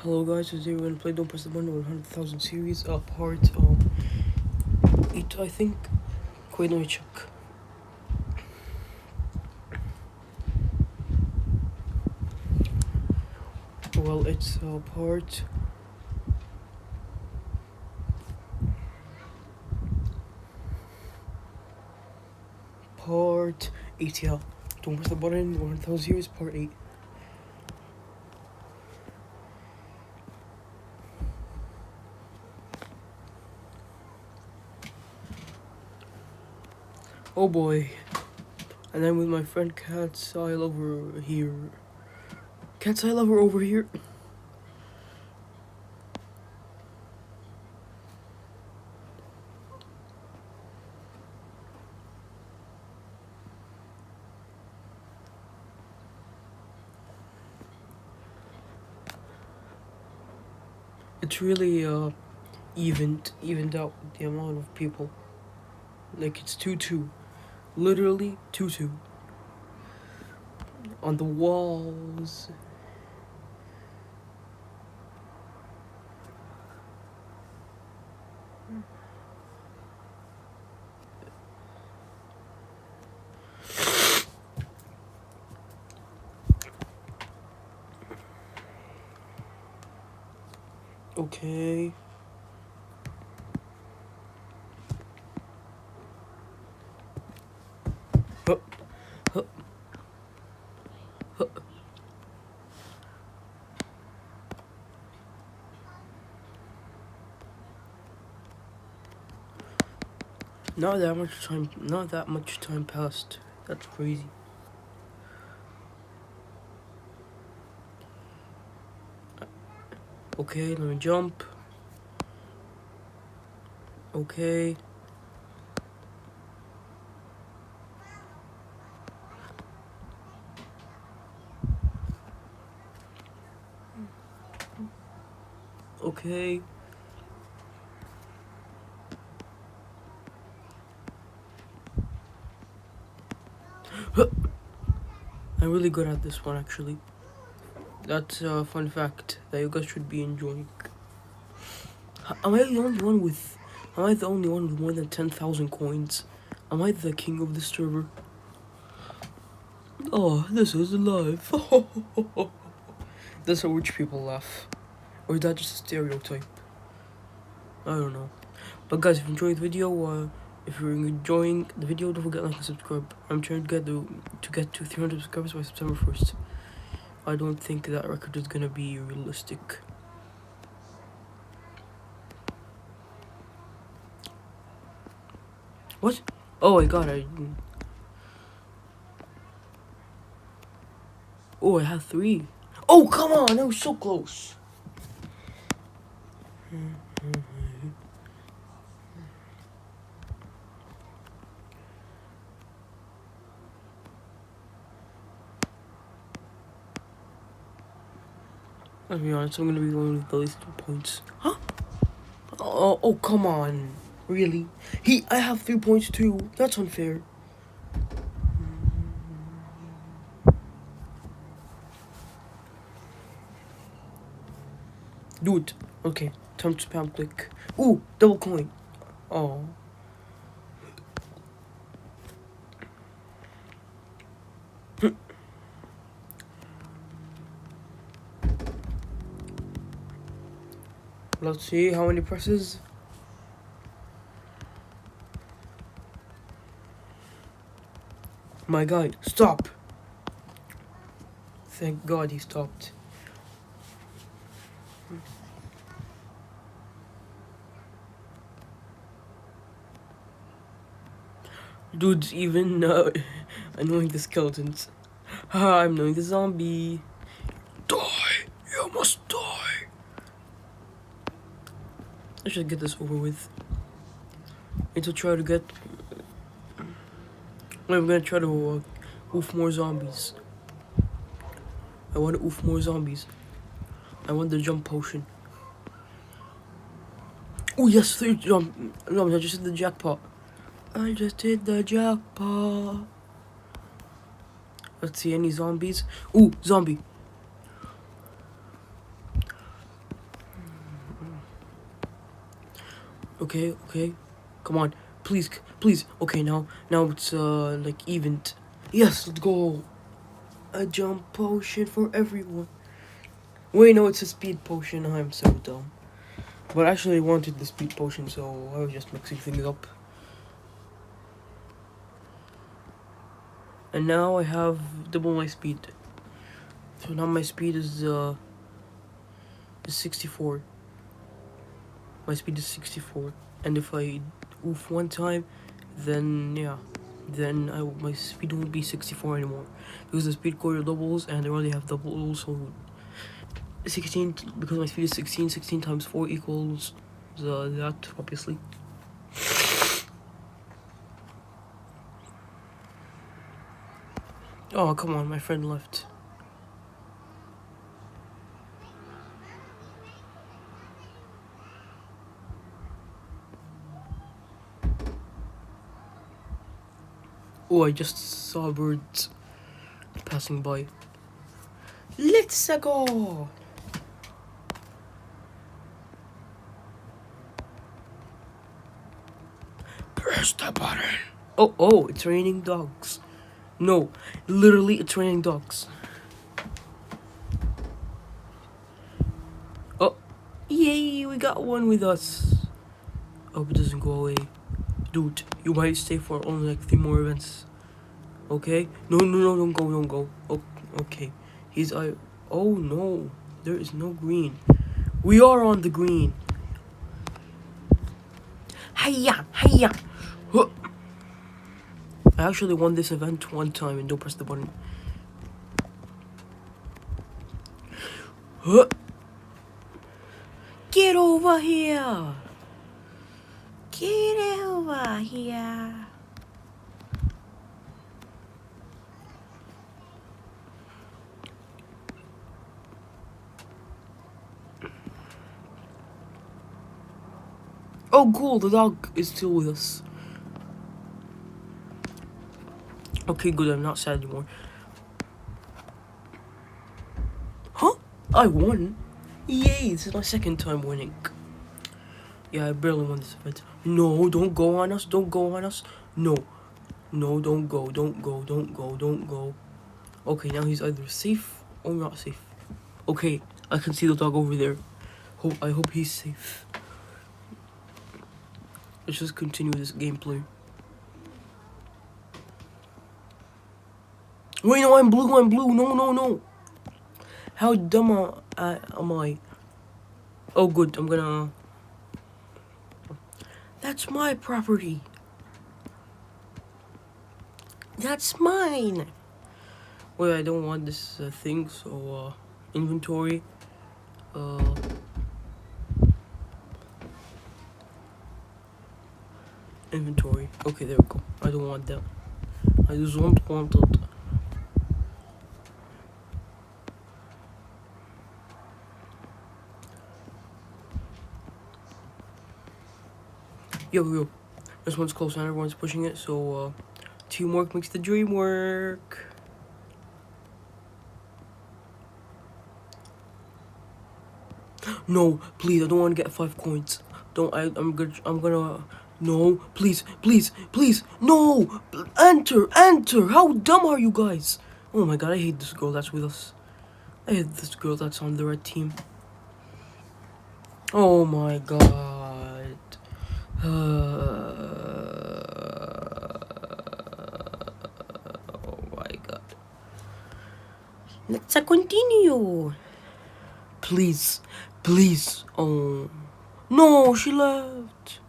Hello guys, today we're gonna play Don't Press the Button 100,000 series, part 8, I think. Wait, let me check. Well, it's part 8, yeah. Don't Press the Button 100,000 series, part 8. Oh boy. And then with my friend Cat's Eye Lover here. Cat's Eye Lover over here. It's really evened out the amount of people. Like it's 2-2. Literally 2-2. On the walls. Okay. Huh, huh, huh. Not that much time passed. That's crazy. Okay, let me jump. Okay. Okay. I'm really good at this one, actually. That's a fun fact that you guys should be enjoying. Am I the only one with more than 10,000 coins? Am I the king of this server? Oh, this is life. That's how rich people laugh. Or is that just a stereotype? I don't know. But guys, if you enjoyed the video, if you're enjoying the video, don't forget to like and subscribe. I'm trying to get to 300 subscribers by September 1st. I don't think that record is gonna be realistic. What? Oh my god, I have 3. Oh, come on, that was so close. Let's be honest, I'm gonna be going with the least 2 points. Huh? Oh, come on. Really? I have 3 points too. That's unfair. Do it. Okay, time to spam click. Ooh, double coin. Oh. Let's see how many presses. My guy, stop. Thank God he stopped. Dude's even annoying the skeletons. I'm annoying the zombie. Die! You must die! I should get this over with. And to try to get... I'm gonna try to oof more zombies. I want to oof more zombies. I want the jump potion. Oh yes, 3 jump. No, I just hit the jackpot. I just hit the jackpot. Let's see, any zombies? Ooh, zombie. Okay, okay. Come on. Please, please. Okay, now it's, like, event. Yes, let's go. A jump potion for everyone. Wait, no, it's a speed potion. I'm so dumb. But I actually wanted the speed potion, so I was just mixing things up. And now I have double my speed. So now my speed is 64. My speed is 64. And if I oof one time, then yeah. Then my speed won't be 64 anymore. Because the speed coil doubles and I already have double, so 16, because my speed is 16, 16 times 4 equals that, obviously. Oh, come on, my friend left. Oh, I just saw birds passing by. Let's go! Press the button. Oh, it's raining dogs. No, literally, it's raining dogs. Oh, yay, we got one with us. Hope it doesn't go away. Dude, you might stay for only like 3 more events. Okay? No, don't go. Oh, okay. Oh no, there is no green. We are on the green. Hiya. Huh. I actually won this event one time and don't press the button. Huh. Get over here. Get over here. Oh, cool, the dog is still with us. Okay, good, I'm not sad anymore. Huh? I won? Yay, this is my second time winning. Yeah, I barely won this event. No, don't go on us, No, don't go. Okay, now he's either safe or not safe. Okay, I can see the dog over there. I hope he's safe. Let's just continue this gameplay. Wait, no, I'm blue. No. How dumb am I? Oh, good, I'm gonna... That's my property. That's mine. Wait, I don't want this thing, so, inventory. Inventory. Okay, there we go. I don't want that. I just don't want it. Yo. This one's close and everyone's pushing it, so, teamwork makes the dream work. No, please, I don't want to get 5 coins. I'm gonna... No, please. No! Enter! How dumb are you guys? Oh my god, I hate this girl that's with us. I hate this girl that's on the red team. Oh my god. Oh my god. Let's continue. Please. Oh. No, she left.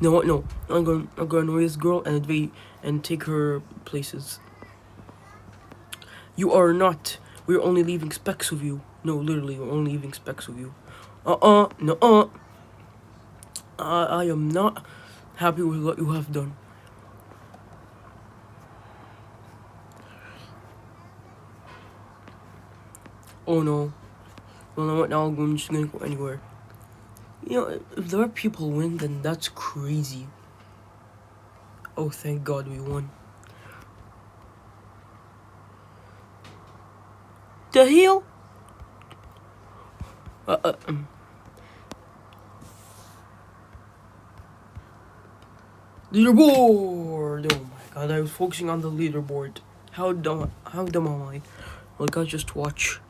No. I'm gonna annoy this girl and take her places. You are not. We're only leaving specks of you. No, literally, we're only leaving specks of you. No. I am not happy with what you have done. Oh no. Well, now what? Now I'm just gonna go anywhere. You know, if the red people win, then that's crazy. Oh, thank God we won. The hell? Leaderboard! Oh my god, I was focusing on the leaderboard. How dumb am I? Well, guys, just watch.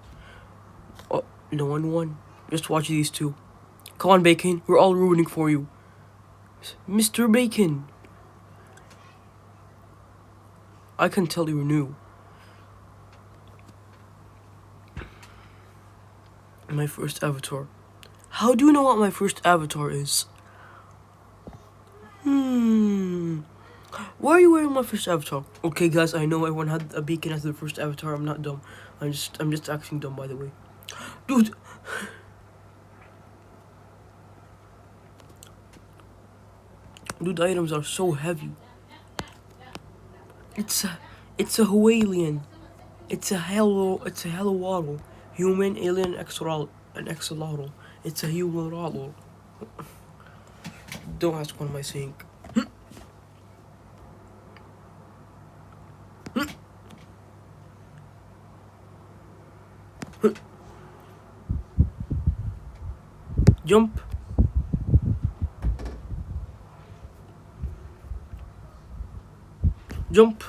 Oh, no one won. Just watch these two. Come on, Bacon. We're all rooting for you. Mr. Bacon. I can tell you're new. My first avatar. How do you know what my first avatar is? Why are you wearing my first avatar? Okay, guys, I know everyone had a Bacon as their first avatar. I'm not dumb. I'm just acting dumb, by the way. Dude. Dude, the items are so heavy. It's a Hawaiian. It's a hello waddle. Human, alien, an axolotl. It's a human waddle. Don't ask what am I saying. Jump. Jump.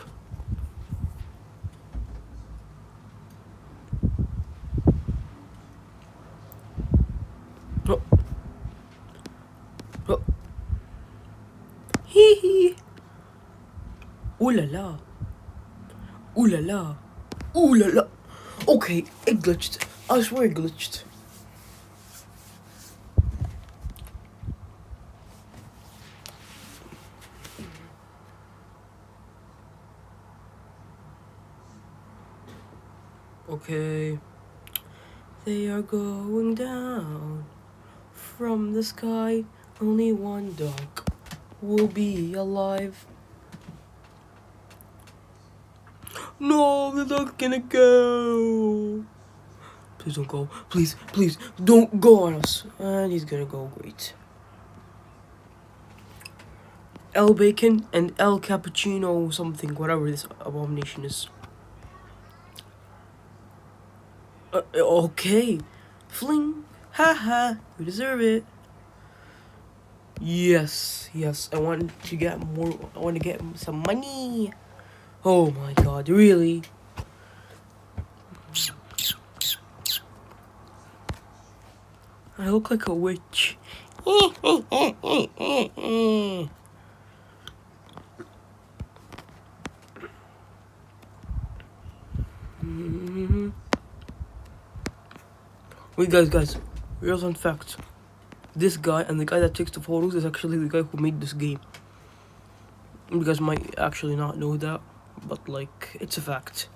Oh. Oh. Hee hee. Ooh la la. Ooh la la. Ooh la la. Okay, it glitched. I swear it glitched. Okay. They are going down from the sky. Only one dog will be alive. No, the dog's gonna go. Please don't go. Please, please, don't go on us. And he's gonna go. Great. El Bacon and El Cappuccino something, whatever this abomination is. Okay. Fling. Haha. You deserve it. Yes, yes. I want to get more. I want to get some money. Oh my god, really? I look like a witch. Wait, guys. Real fun fact. This guy and the guy that takes the photos is actually the guy who made this game. You guys might actually not know that, but like, it's a fact.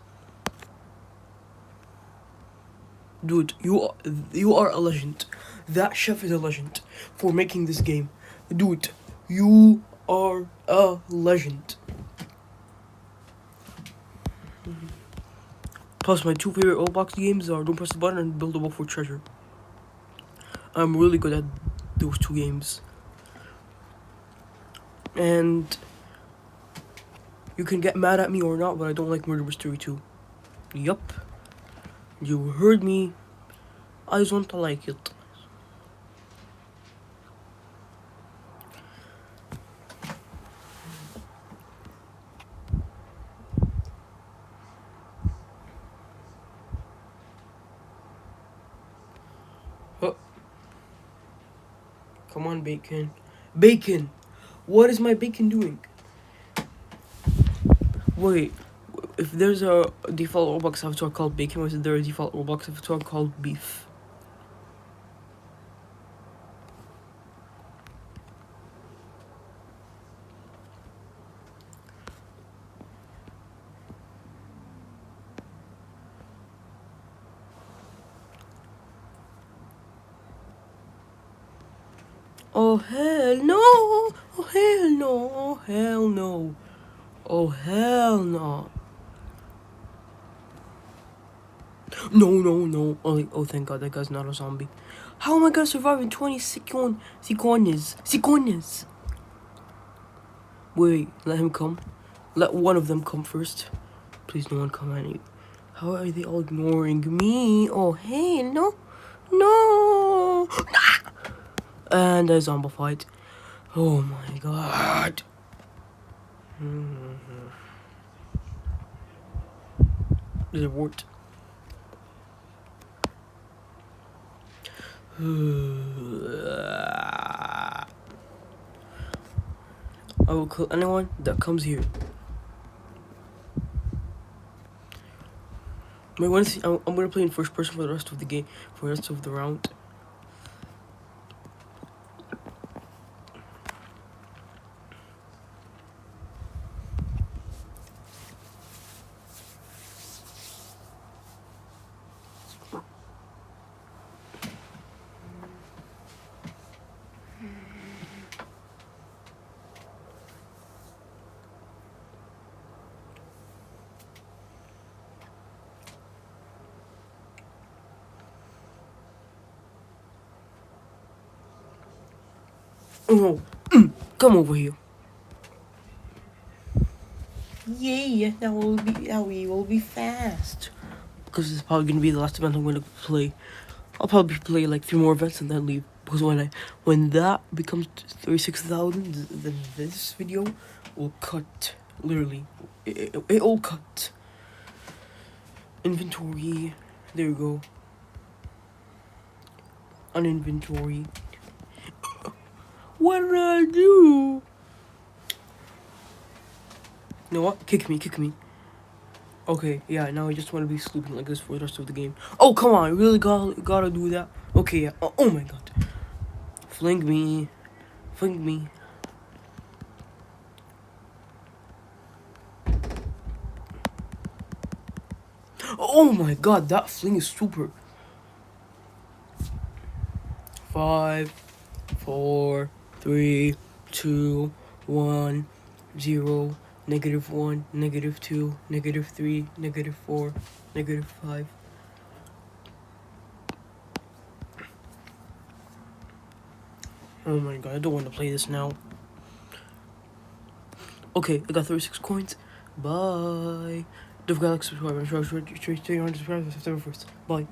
Dude, you are a legend. That chef is a legend for making this game. Dude, you are a legend. Plus, my two favorite Roblox games are Don't Press the Button and Build a Wall for Treasure. I'm really good at those two games. And you can get mad at me or not, but I don't like Murder Mystery 2. Yup. You heard me. I just want to like it. Oh. Come on, Bacon. Bacon! What is my Bacon doing? Wait. If there's a default Roblox avatar called Bacon, or is there a default Roblox avatar called Beef? Oh hell no! Oh hell no! Oh hell no! Oh hell no! No. Oh, thank God, that guy's not a zombie. How am I gonna survive in 20 seconds? Wait, let him come. Let one of them come first. Please, no one come at me. How are they all ignoring me? Oh, hey, no. And a zombie fight. Oh my God. There's a wart. I will kill anyone that comes here. I'm gonna play in first person for the rest of the game, for the rest of the round. Oh no! Come over here. Yeah, we will be fast. Because it's probably gonna be the last event I'm gonna play. I'll probably play like 3 more events and then leave. Because when that becomes 36,000, then this video will cut. Literally, it'll cut. Inventory. There you go. On inventory. What did I do? You know what? Kick me. Okay, yeah, now I just want to be sleeping like this for the rest of the game. Oh, come on, you really gotta do that? Okay, yeah. Oh my god. Fling me. Oh my god, that fling is super. 5, 4, 3, 2, 1, 0, -1, -2, -3, -4, -5. Oh my god, I don't want to play this now. Okay, I got 36 coins. Bye. Don't forget to like, subscribe. I'm sure you're subscribe first. Bye.